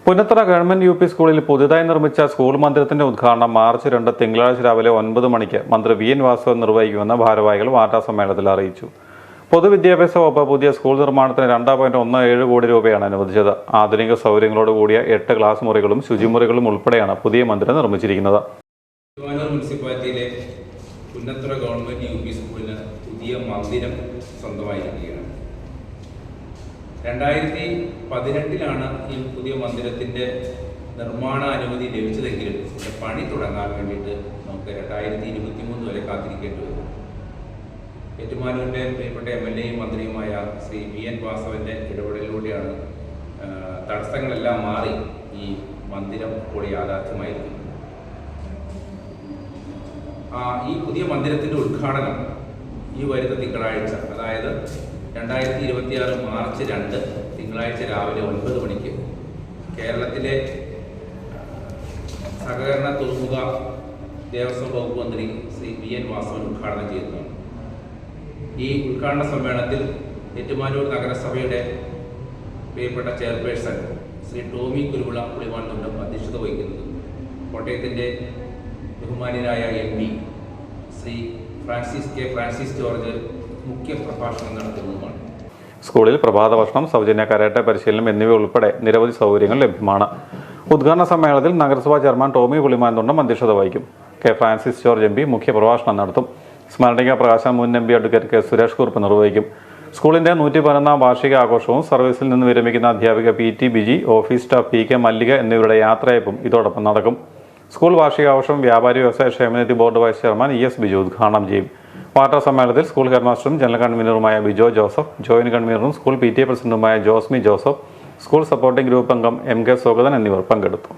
Punnathara government U P സ്കൂളിൽ പുതുതായി നിർമ്മിച്ച സ്കൂൾ മന്ദിരത്തിന്റെ ഉദ്ഘാടനം മാർച്ച് 2 തിങ്കളാഴ്ച രാവിലെ 9 മണിക്ക് മന്ത്രി വി എൻ വാസവൻ നിർവഹിക്കുമെന്ന് ഭാരവാഹികൾ വാർത്താസമ്മേളനത്തിൽ അറിയിച്ചു. പൊതുവിദ്യാഭ്യാസ വകുപ്പ് പുതിയ സ്കൂൾ നിർമ്മാണത്തിന് 2.17 കോടി രൂപയാണ് അനുവദിച്ചത്. ആധുനിക സൗകര്യങ്ങളോട് കൂടിയ 8 ക്ലാസ് മുറികളും ശുചിമുറികളും ഉൾപ്പെടെയാണ് പുതിയ മന്ദിരം നിർമ്മിച്ചിരിക്കുന്നത്. മുനിസിപ്പാലിറ്റിയിലെ പുന്നത്തറ ഗവൺമെന്റ് യു പി സ്കൂളിന് പുതിയ മന്ദിരം സ്വന്തമായിരിക്കുകയാണ്. 2018 ഈ പുതിയ മന്ദിരത്തിൻ്റെ നിർമ്മാണ അനുമതി ലഭിച്ചതെങ്കിലും പണി തുടങ്ങാൻ വേണ്ടിയിട്ട് നമുക്ക് 2023 വരെ കാത്തിരിക്കേണ്ടി വരും. ഏറ്റുമാനൂരിൻ്റെ പ്രിയപ്പെട്ട MLA മന്ത്രിയുമായ ശ്രീ വി എൻ വാസവൻ്റെ ഇടപെടലിലൂടെയാണ് തടസ്സങ്ങളെല്ലാം മാറി ഈ മന്ദിരം ഇപ്പോൾ യാഥാർത്ഥ്യമായിരിക്കുന്നത്. ഈ പുതിയ മന്ദിരത്തിൻ്റെ ഉദ്ഘാടനം ഈ വരുന്ന തിങ്കളാഴ്ച, അതായത് 2026 മാർച്ച് 2 തിങ്കളാഴ്ച രാവിലെ 9 മണിക്ക് കേരളത്തിലെ സഹകരണ തുറമുഖ ദേവസ്വം വകുപ്പ് മന്ത്രി ശ്രീ വി എൻ വാസവൻ ഉദ്ഘാടനം ചെയ്യുന്നതാണ്. ഈ ഉദ്ഘാടന സമ്മേളനത്തിൽ ഏറ്റുമാനൂർ നഗരസഭയുടെ പ്രിയപ്പെട്ട ചെയർപേഴ്സൺ ശ്രീ ടോമി കുരുവിള പുളിമാൻതുണ്ടം അധ്യക്ഷത വഹിക്കുന്നത്, കോട്ടയത്തിൻ്റെ ബഹുമാന്യനായ MP ശ്രീ ഫ്രാൻസിസ് ജോർജ് മുഖ്യ പ്രഭാഷണം നടത്തുന്നതുമാണ്. സ്കൂളിൽ പ്രഭാത ഭക്ഷണം, സൗജന്യ കരാട്ടെ പരിശീലനം എന്നിവ ഉൾപ്പെടെ നിരവധി സൗകര്യങ്ങൾ ലഭ്യമാണ്. ഉദ്ഘാടന സമ്മേളനത്തിൽ നഗരസഭാ ചെയർമാൻ ടോമി പുളിമാൻതുണ്ടം അധ്യക്ഷത വഹിക്കും. ഫ്രാൻസിസ് ജോർജ് MP മുഖ്യ പ്രഭാഷണം നടത്തും. സ്മരണിക പ്രകാശനം മുൻ MP advocate K Suresh Kurup നിർവഹിക്കും. സ്കൂളിന്റെ 111ാം വാർഷിക ആഘോഷവും സർവീസിൽ നിന്ന് വിരമിക്കുന്ന അധ്യാപിക PT Biji, office staff PK Mallika എന്നിവരുടെ യാത്രയയപ്പും ഇതോടൊപ്പം നടക്കും. സ്കൂൾ വാർഷികാഘോഷം വ്യാപാരി വ്യവസായ ക്ഷേമനിധി board vice chairman ES Biju ഉദ്ഘാടനം ചെയ്യും. വാർത്താ സമ്മേളനത്തിൽ സ്കൂൾ ഹെഡ്മാസ്റ്ററും ജനറൽ കൺവീനറുമായ ബിജോ ജോസഫ്, ജോയിന്റ് കൺവീനറും സ്കൂൾ PTA പ്രസിഡന്റുമായ Josmi Joseph, school supporting group അംഗം MK സ്വാഗതൻ എന്നിവർ പങ്കെടുത്തു.